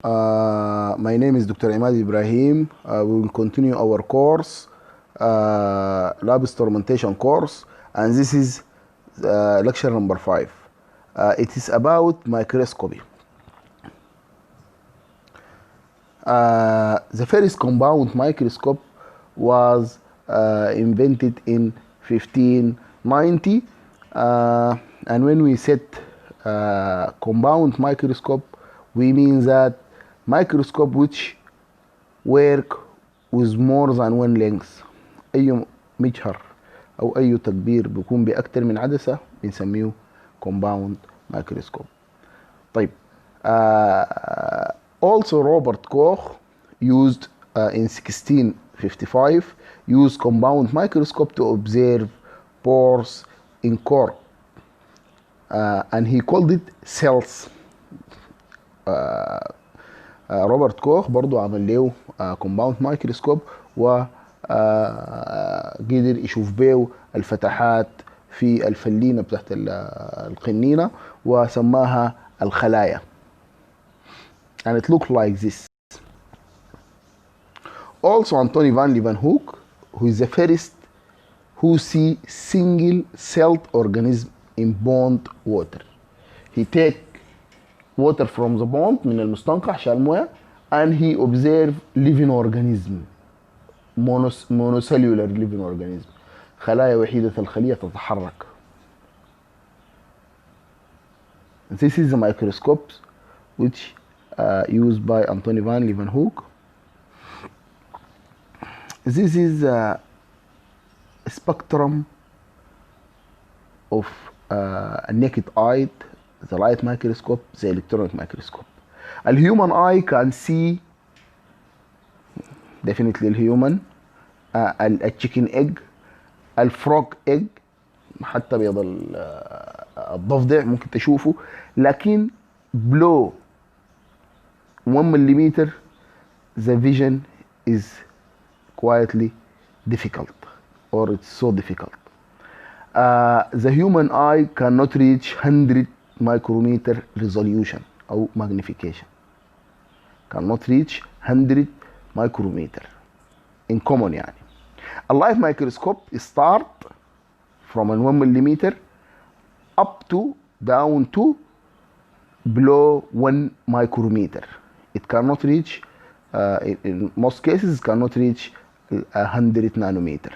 My name is Dr. Emad Ibrahim. We will continue our course, lab instrumentation course, and this is lecture number 5. It is about microscopy. The first compound microscope was invented in 1590, and when we said compound microscope, we mean that microscope which work with more than one length. أي مجهر أو أي تكبير بيكون بأكتر من عدسة بنسميه compound microscope. طيب also Robert Koch used in 1655 used compound microscope to observe pores in cork, and he called it cells. روبرت كوخ برضو عمل له كومباوند مايكروسكوب وقدر يشوف بيه الفتحات في الفلينة بتاعت القنينة وسماها الخلايا. And it looked like this. Also Anthony van Leeuwenhoek, who is the first who see single-celled organism in pond water. He take water from the pond من المستنقع شال مويه and he observe living organism, monocellular living organism, خلايا وحيدة الخلية تتحرك. This is the microscopes which used by Anthony van Leeuwenhoek. This is a spectrum of a naked eye, the light microscope, the electronic microscope. A human eye can see definitely a human, a chicken egg, a frog egg، حتى بيض الضفدع ممكن تشوفه، لكن below 1 millimeter the vision is quietly difficult, or it's so difficult. The human eye cannot reach 100 micrometer resolution أو magnification, cannot reach 100 micrometer in common يعني. A light microscope start from 1 millimeter up to down to below 1 micrometer. It cannot reach, in most cases, cannot reach 100 nanometer.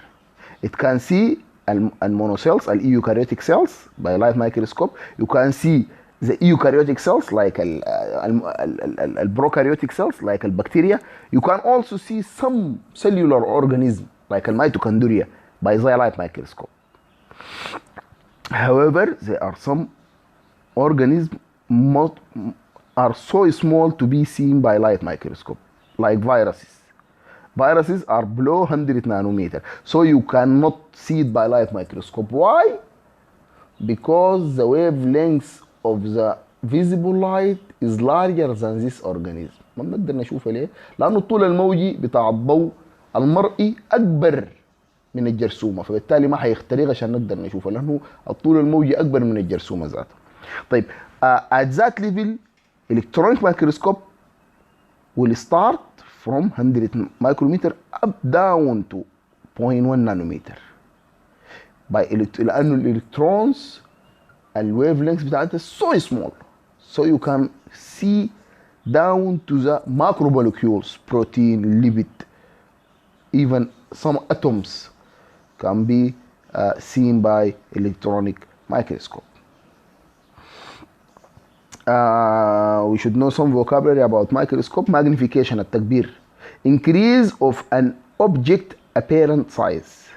It can see monocells, eukaryotic cells by light microscope. You can see the eukaryotic cells like prokaryotic cells like bacteria. You can also see some cellular organism like mitochondria by the light microscope. However, there are some organisms are so small to be seen by light microscope, like viruses. Viruses are below 100 nanometer, so you cannot see it by light microscope. Why? Because the wavelength of the visible light is larger than this organism. ما بنقدر نشوفه ليه؟ لأنه الطول الموجي بتاع الضوء المرئي أكبر من الجرثومة، فبالتالي ما هيخترق عشان نقدر نشوفه، لأنه الطول الموجي أكبر من الجرثومة ذاته. طيب at that level electronic microscope will start from 100 micrometer up down to 0.1 nanometer. لأنه الإلكترونز الويف length بتاعتها so small, so you can see down to the macromolecules, protein, lipid, even some atoms can be seen by electronic microscope. We should know some vocabulary about microscope. Magnification التكبير, increase of an object apparent size.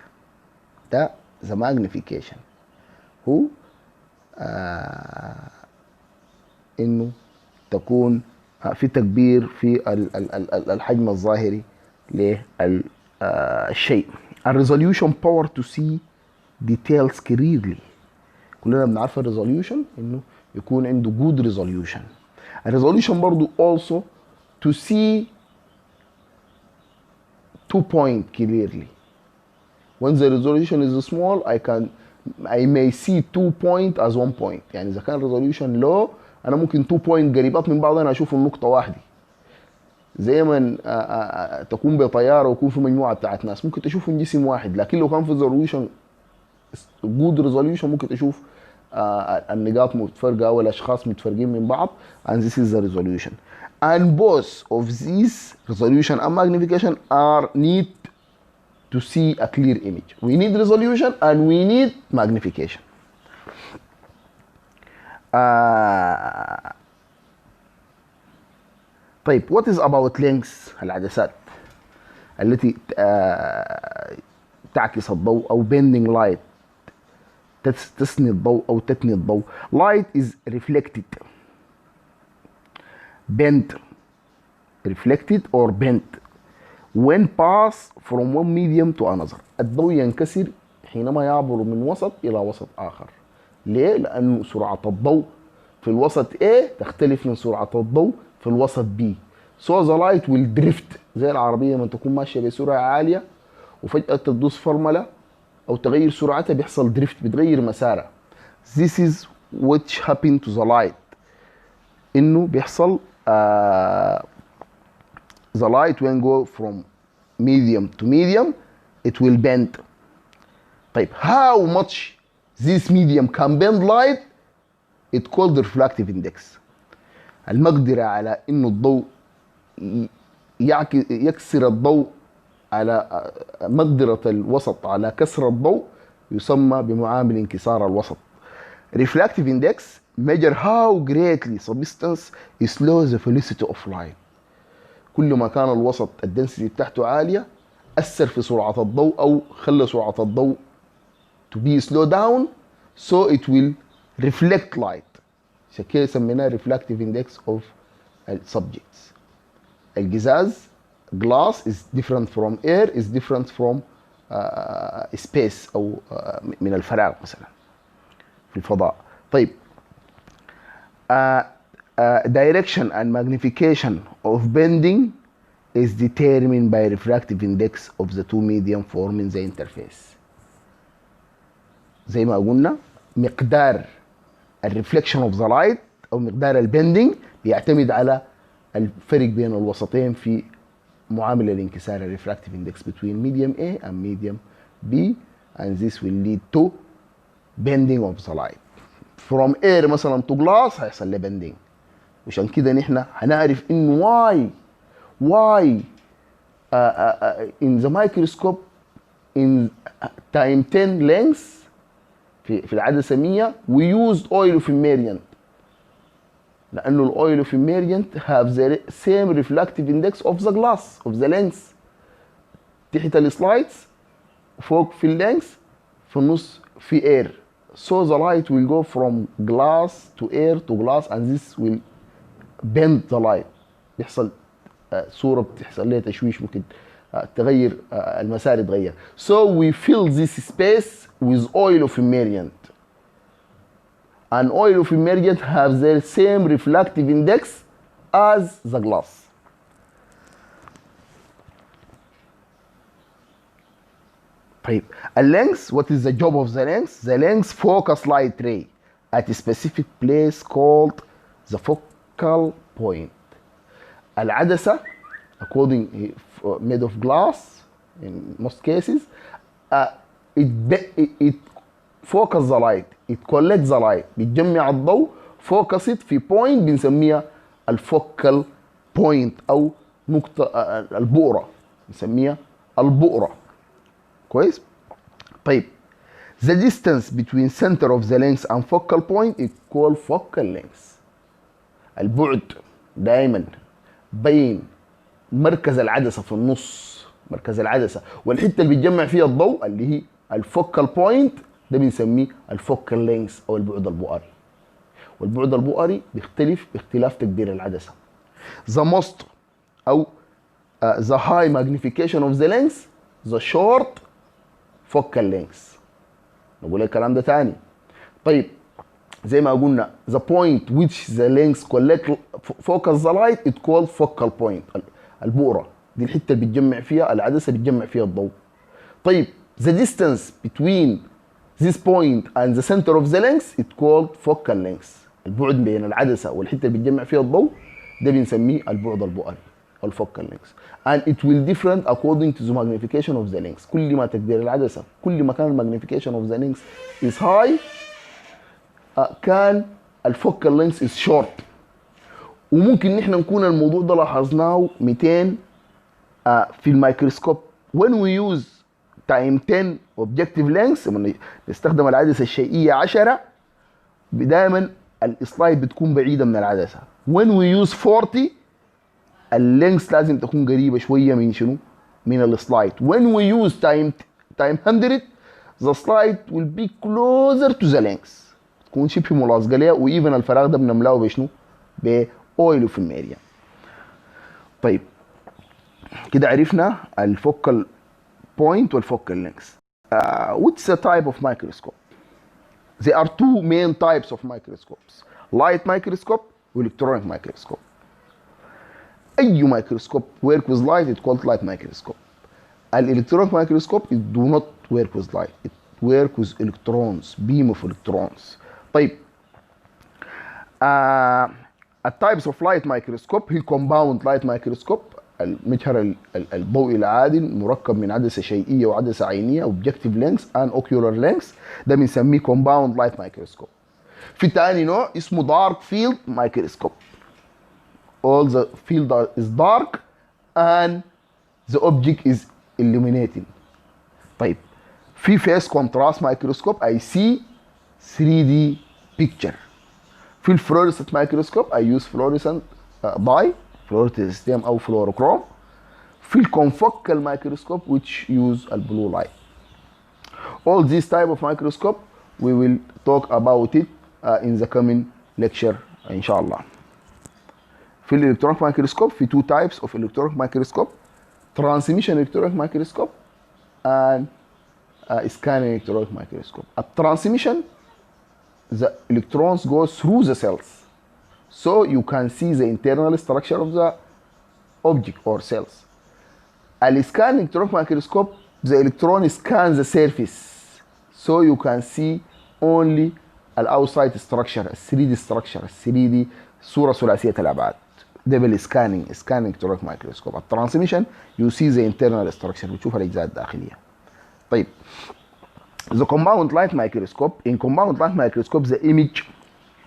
ده the magnification هو انه تكون في تكبير في الحجم الظاهري للشيء. A resolution power to see details clearly. كلنا بنعرف الريزوليوشن انه يكون عنده good resolution. A resolution برضو also to see 2 point clearly. When the resolution is small, I may see 2 point as 1 point. يعني إذا كان resolution low أنا ممكن 2 point قريبات من بعض أنا أشوف النقطة واحدة. زي ما تكون بطياره ويكون في مجموعه بتاعت ناس ممكن تشوفهم جسم واحد، لكن لو كان في ريزوليوشن جود ريزوليوشن ممكن تشوف النقاط متفرقه والاشخاص متفرقين من بعض. and this is the resolution. And both of these resolution and magnification are need to see a clear image. We need resolution and we need magnification. طيب what is about lengths العدسات التي تعكس الضوء أو bending light، تسني الضوء أو تتني الضوء. light is reflected bent reflected or bent when pass from one medium to another. الضوء ينكسر حينما يعبر من وسط إلى وسط آخر. ليه؟ لأنه سرعة الضوء في الوسط A تختلف من سرعة الضوء في الوسط B. So the light will drift زي العربية من تكون ماشية بسرعة عالية وفجأة تدوس فرملة أو تغير سرعتها بيحصل دريفت، بتغير مسارها. This is which happened to the light. إنه بيحصل the light when go from medium to medium it will bend. طيب how much this medium can bend light it called refractive index. المقدرة على إنه الضوء يكسر الضوء على مقدرة الوسط على كسر الضوء يسمى بمعامل انكسار الوسط. refractive index measure how greatly substance slows the velocity of light. كل ما كان الوسط الدنسيتي بتاعته عالية أثر في سرعة الضوء أو خلى سرعة الضوء to be slow down so it will reflect light. عشان كده سميناه refractive index of subjects. القزاز glass is different from air is different from space أو من الفراغ مثلا في الفضاء. طيب direction and magnification of bending is determined by refractive index of the two medium forming the interface. زي ما قلنا مقدار الريفلكشن اوف ذا لايت او مقدار البندنج بيعتمد على الفرق بين الوسطين في معامل الانكسار الريفراكتيف اندكس between medium A and medium B and this will lead to bending of the light. From air مثلا to glass هيحصل له bending. وعشان كده نحن هنعرف انه why in the microscope in time 10 lengths في العدسة 100 we used oil of invariant لأنه الأويل of invariant have the same reflective index of the glass of the lens. تحت السلايدز فوق في اللينس في النص في air. So the light will go from glass to air to glass and this will bend the light. بيحصل صورة بتحصل لها تشويش ممكن تغير المسار يتغير. So we fill this space with oil of invariant. And oil of invariant have the same reflective index as the glass. طيب اللينس what is the job of the lens? The lens focus light ray at a specific place called the focal point. العدسة according made of glass in most cases it focus the light, it collects the light, بتجمع الضوء focus it في point بنسميها الفوكال بوينت أو نقطة البؤرة بنسميها البؤرة. كويس؟ طيب the distance between center of the lens and focal point is called focal length. البعد دائما بين مركز العدسة في النص، مركز العدسة والحتة اللي بتجمع فيها الضوء اللي هي الفوكال بوينت ده بنسميه الفوكال لينس او البعد البؤري. والبعد البؤري بيختلف باختلاف تقدير العدسة. The most او the high magnification of the lens the short focal length. نقول الكلام ده تاني. طيب زي ما قلنا the point which the lens collect focus the light it called focal point. البؤرة دي الحتة اللي بتجمع فيها العدسة بتجمع فيها الضوء. طيب the distance between this point and the center of the lens it called focal length. البعد بين العدسة والحتة اللي بتجمع فيها الضوء ده بنسميه البعد البؤري. الفوكال لينكس and it will different according to the magnification of the lens. كل ما تكبير العدسة كل ما كان magnification of the lens is high كان الفوكال لينكس is short. وممكن نحن نكون الموضوع ده لاحظناه 200 في الميكروسكوب when we use time 10 objective length لما نستخدم العدسة الشيئية 10 دائما السلايد بتكون بعيدة من العدسة. when we use 40 اللينكس لازم تكون قريبة شوية من شنو؟ من السلايد. when we use time 100 the slide will be closer to the lens تكون شبه ملاصقة لها وإيفن الفراغ ده بنملاه بشنو؟ بأويل في الميريا. طيب كده عرفنا الفوكال بوينت والفوكال لينكس. what's the type of microscope? There are two main types of microscopes, light microscope electronic microscope. أي microscope work with light it's called light microscope. Electronic microscope it do not work with light, it work with electrons, beam of electrons. طيب التايبس اوف لايت مايكروسكوب هي كومباوند لايت مايكروسكوب المجهر الضوئي العادي مركب من عدسه شيئيه وعدسه عينيه اوبجكتيف لينس اند اوكيولار لينس ده بنسميه كومباوند لايت مايكروسكوب. في تاني نوع اسمه دارك فيلد مايكروسكوب. all the field is dark and the object is illuminating. طيب في فيس كونتراست مايكروسكوب I see 3D picture. في الفلوريسنت مايكروسكوب I use fluorescent dye fluorescent system او fluorochrome. في الكونفوكال مايكروسكوب which use البلو لايت. all these type of microscope we will talk about it in the coming lecture ان شاء الله. في الالكترونيك مايكروسكوب في two types of electronic microscope, transmission electronic microscope and scanning electronic microscope. At transmission the electrons go through the cells so you can see the internal structure of the object or cells. At scanning electronic microscope the electron scans the surface so you can see only the outside structure, 3D structure, 3D صورة ثلاثية الأبعاد. ده بالسكانينج electronic microscope. At transmission you see the internal structure بتشوف الأجزاء الداخلية. طيب the compound light microscope, in compound light microscope the image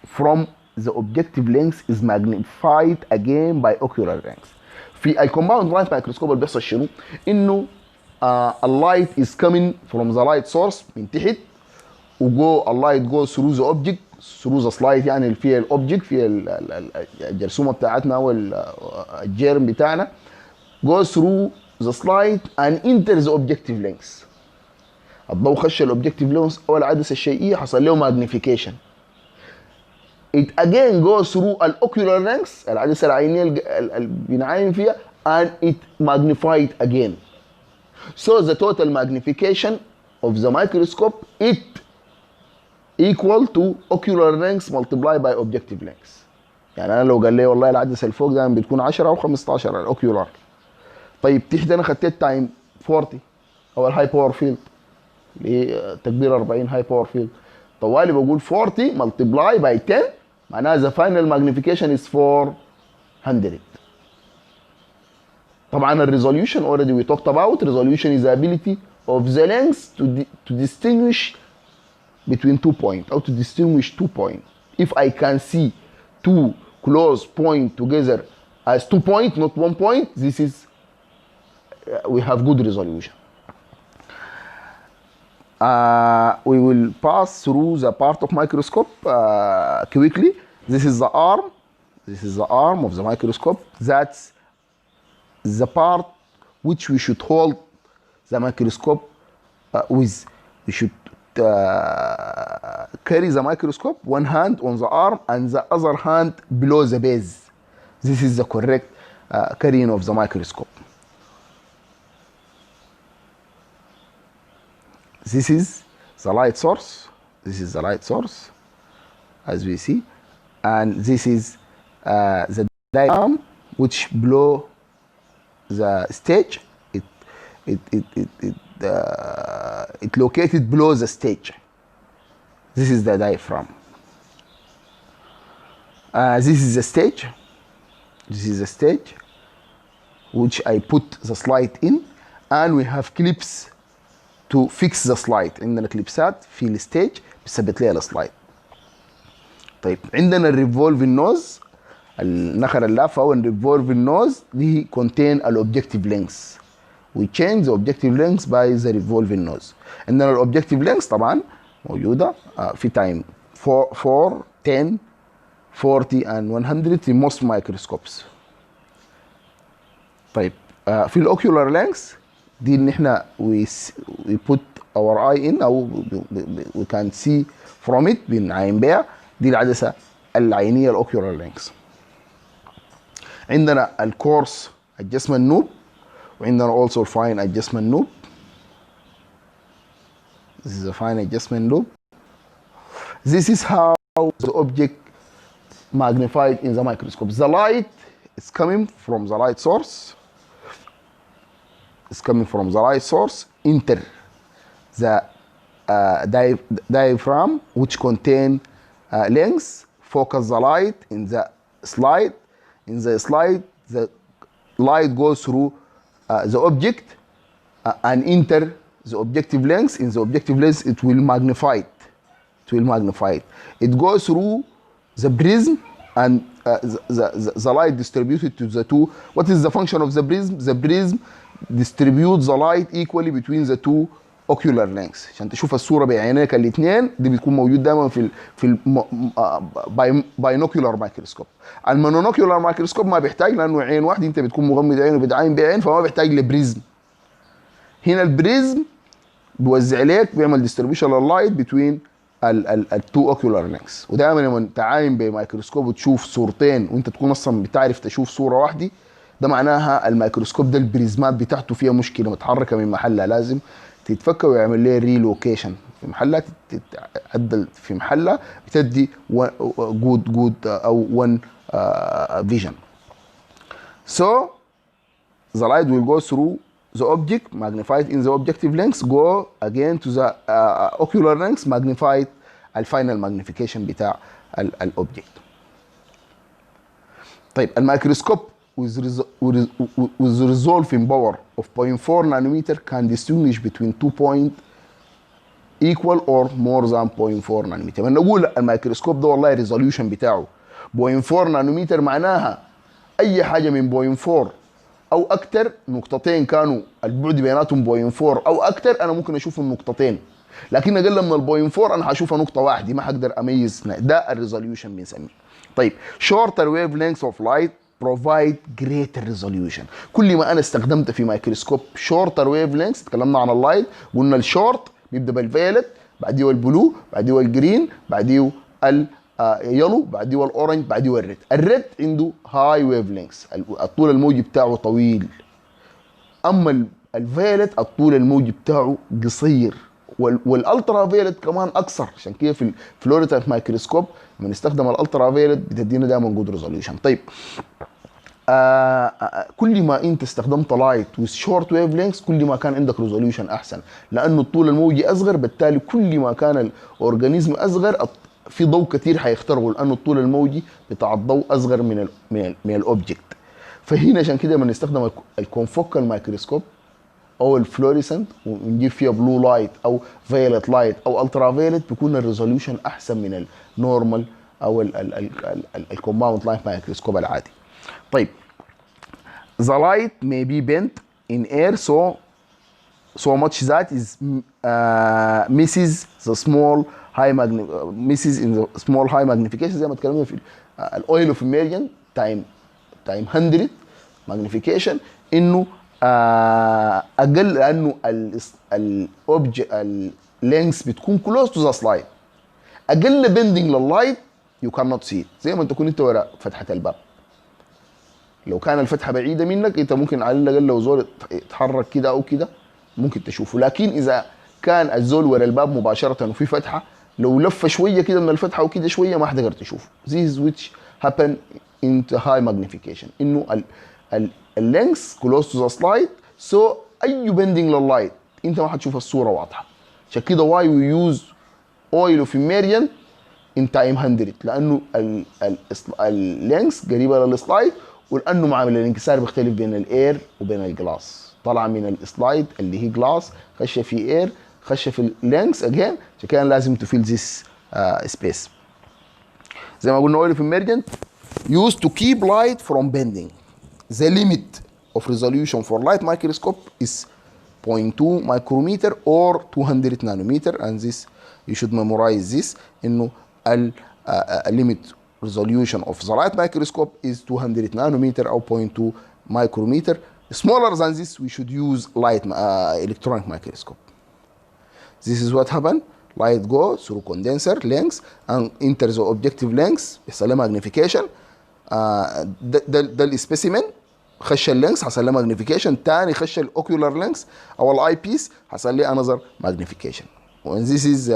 from the objective lens is magnified again by ocular lens. في الكومباوند لايت مايكروسكوب اللي بيحصل شنو؟ انه اللايت is coming from the light source من تحت وجو اللايت جو through the object through the slide يعني اللي فيها الاوبجكت فيها الجرثومه بتاعتنا او الجيرم بتاعنا go through the slide and enter the objective lens. الضوء خش الاوبجكتيف لينس او العدسه الشيئيه حصل له ماجنيفيكيشن. it again goes through الاوكيولار لينس العدسه العينيه اللي بنعاين فيها and it magnified again. So the total magnification of the microscope it equal to ocular length multiplied by objective length. يعني انا لو قال لي والله العدسه اللي فوق دايما بتكون 10 او 15 الاوكيولار. طيب تحت انا خدت تايم 40 او الهاي باور فيلد لتكبير 40 هاي باور فيلد طوالي بقول 40 multiply by 10 معناها the final magnification is 400. طبعا الريزوليوشن already we talked about. resolution is the ability of the lens to distinguish between 2 points or to distinguish 2 points. If I can see 2 close points together as 2 points not 1 point, this is we have good resolution. We will pass through the part of microscope quickly. This is the arm. This is the arm of the microscope. That's the part which we should hold the microscope with. We should carry the microscope one hand on the arm and the other hand below the base. This is the correct carrying of the microscope. This is the light source. This is the light source, as we see, and this is the diaphragm which below the stage. It located below the stage. This is the diaphragm. This is the stage. This is the stage, which I put the slide in, and we have clips to fix the slide. عندنا كليبسات في الستيج بتثبت لها السلايد. طيب عندنا الريفولفين نوز، النخر اللافه او الريفولفين نوز دي contain الاوبجكتيف لينكس. we change the objective length by the revolving nose. عندنا الاوبجكتيف لينكس طبعا موجوده في تايم 4 10 40 and 100 في most microscopes. طيب في الاوكيولار لينكس دي ان احنا we put our eye in او we can see from it بنعاين بيها. دي العدسه العينيه الاوكيولار لينكس. عندنا الكورس adjustment نوب، وعندنا also fine adjustment نوب. This is a fine adjustment loop. This is how the object magnified in the microscope. The light is coming from the light source. It's coming from the light source. Enter the diaphragm, which contain lens. Focus the light in the slide. In the slide, the light goes through the object and enter the objective lens. In the objective lens, it will magnify it. It will magnify it. It goes through the prism and the light distributed to the two. What is the function of the prism? The prism distributes the light equally between the two ocular lengths. عشان تشوف الصوره بعينيك الاثنين دي بتكون موجود دائما في باينوكيولار مايكروسكوب. المونوكيولار مايكروسكوب ما بيحتاج، لانه عين واحده انت بتكون مغمض عينه وبتعاين بعين، فما بيحتاج لبريزم. هنا البريزم بيوزع عليك، بيعمل ديستريبيوشن لللايت بتوين التو اوكيولار لينكس. ودائما لما تعاين بميكروسكوب وتشوف صورتين وانت تكون اصلا بتعرف تشوف صوره واحده، ده معناها الميكروسكوب ده البريزمات بتاعته فيها مشكله، متحركه من محلها، لازم تتفك ويعمل لها ريلوكيشن في محلها، تتعدل في محلها، بتدي جود او one vision. So the light will go through the object magnified in the objective lens, go again to the ocular lens magnified الفاينل magnification بتاع الاوبجكت. طيب الميكروسكوب with resolving power of 0.4 nanometer can distinguish between 2 point equal or more than 0.4 nanometer. لما نقول الميكروسكوب ده والله الريزوليوشن بتاعه 0.4 نانومتر، معناها اي حاجه من 0.4 او اكثر، نقطتين كانوا البعد بيناتهم 0.4 او اكثر، انا ممكن اشوف النقطتين. لكن اقل من 0.4 انا هشوفها نقطه واحده، ما هقدر اميز. ده الريزوليوشن بنسميه. طيب shorter wavelengths of light provide greater resolution. كل ما انا استخدمت في ميكروسكوب shorter wavelengths، تكلمنا عن اللايت قلنا الشورت بيبدا بالفيولت، بعديه البلو، بعديه الجرين، بعديه اليلو، بعديه الاورنج، بعديه الريد. الريد عنده هاي ويف لينكس، الطول الموجي بتاعه طويل. اما الفيولت الطول الموجي بتاعه قصير، والالترا فيولت كمان اقصر. عشان كده في الفلوريتال مايكروسكوب لما نستخدم الالترا فيولت بتدينا دائما جود ريزوليوشن. طيب كل ما انت استخدمت لايت وذ شورت ويف لينكس كل ما كان عندك ريزوليوشن احسن، لانه الطول الموجي اصغر، بالتالي كل ما كان الاورجانيزم اصغر في ضوء كثير حيخترقه، لانه الطول الموجي بتاع الضوء اصغر من الاوبجكت. فهنا عشان كده لما نستخدم الكونفوكال مايكروسكوب او الفلوريسنت ونجيب فيها بلو لايت او فيولت لايت او الترا فيولت، بيكون الريزوليوشن احسن من النورمال او الكومباوند لايت مايكروسكوب العادي. طيب the light may be bent in air so much that is misses the small misses in the small high magnification، زي ما اتكلمنا في الاويل اوف ميريان تايم 100 magnification، انه اقل، لانه اللينكس بتكون كلوز تو ذا سلايد، اقل بندنج لللايت يو كان نوت سي. زي ما انت تكون انت ورا فتحه الباب، لو كان الفتحه بعيده منك انت ممكن على الاقل لو زول يتحرك كده او كده ممكن تشوفه. لكن اذا كان الزول ورا الباب مباشره وفي فتحه، لو لف شويه كده من الفتحه وكده شويه ما حتقدر تشوفه. This is which happen into high magnification، انه اللينكس كلوز تو ذا سلايد، سو اي بندنج لللايت انت ما حتشوف الصوره واضحه. عشان كده واي وي يوز اويل اوف ميريان ان تايم 100، لانه اللينكس قريبه للسلايد ولانه معامل الانكسار بيختلف بين الاير وبين الجلاس. طلع من السلايد اللي هي جلاس، خش في اير، خش في اللينكس اجين، كان لازم تفيل ذيس سبيس. زي ما قلنا اول في emergent used to keep light from bending. The limit of resolution for light microscope is 0.2 micrometer or 200 nanometer, and this you should memorize this انه limit resolution of the light microscope is 200 nanometer or 0.2 micrometer. Smaller than this we should use light electronic microscope. This is what happen. Light go through condenser lens and enter the objective lens، بيحصل له magnification. ده السبيسيمن خش اللينس حصل له magnification، تاني خش الاوكيولار لينس او الاي بيس حصل له another magnification. and this is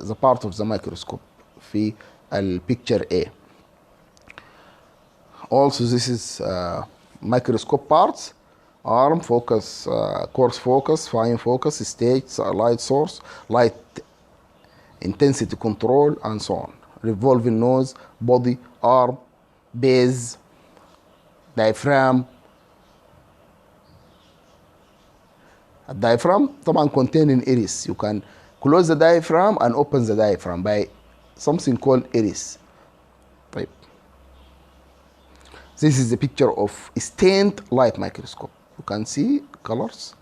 the part of the microscope في البيكتشر A. Also this is microscope parts: arm, focus, coarse focus, fine focus, stage, light source, light intensity control, and so on. Revolving nose, body, arm, base, diaphragm. الdiaphragm طبعا containing iris. You can close the diaphragm and open the diaphragm by something called iris. طيب. This is the picture of stained light microscope. You can see colors.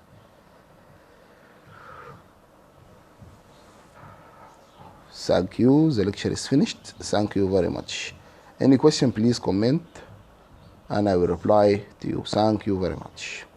Thank you. The lecture is finished. Thank you very much. Any question, please comment and I will reply to you. Thank you very much.